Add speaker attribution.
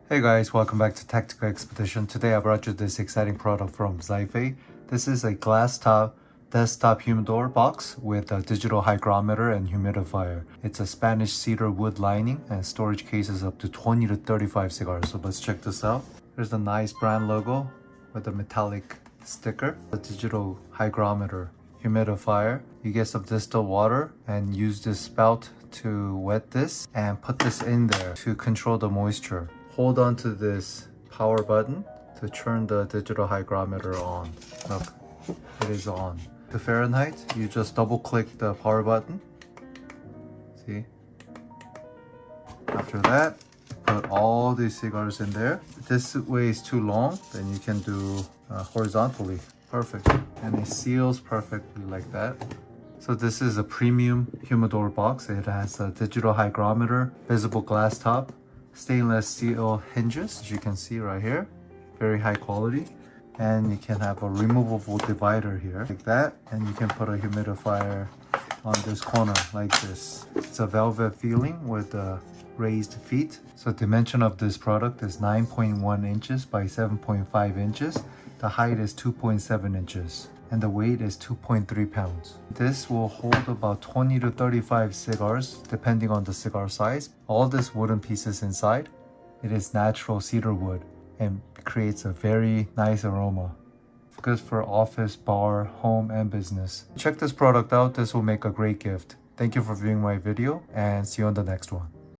Speaker 1: Hey guys, welcome back to Tactical Expedition. Today I brought you this exciting product from XIFEI. This is a glass top desktop humidor box with a digital hygrometer and humidifier. It's a Spanish cedar wood lining and storage cases up to 20 to 35 cigars. So let's check this out. There's a nice brand logo with a metallic sticker, a digital hygrometer, humidifier. You get some distilled water and use this spout to wet this and put this in there to control the moisture. Hold on to this power button to turn the digital hygrometer on. Look, it is on. To Fahrenheit, you just double click the power button. See? After that, put all these cigars in there. If this way is too long, then you can do horizontally. Perfect. And it seals perfectly like that. So this is a premium humidor box. It has a digital hygrometer, visible glass top, stainless steel hinges, as you can see right here, very high quality. And you can have a removable divider here like that, and you can put a humidifier on this corner like this. It's a velvet feeling with raised feet. So dimension of this product is 9.1 inches by 7.5 inches. The height is 2.7 inches and the weight is 2.3 pounds. This will hold about 20 to 35 cigars depending on the cigar size. All this wooden pieces inside, it is natural cedar wood and creates a very nice aroma. Good for office, bar, home, and business. Check this product out. This will make a great gift. Thank you for viewing my video and see you on the next one.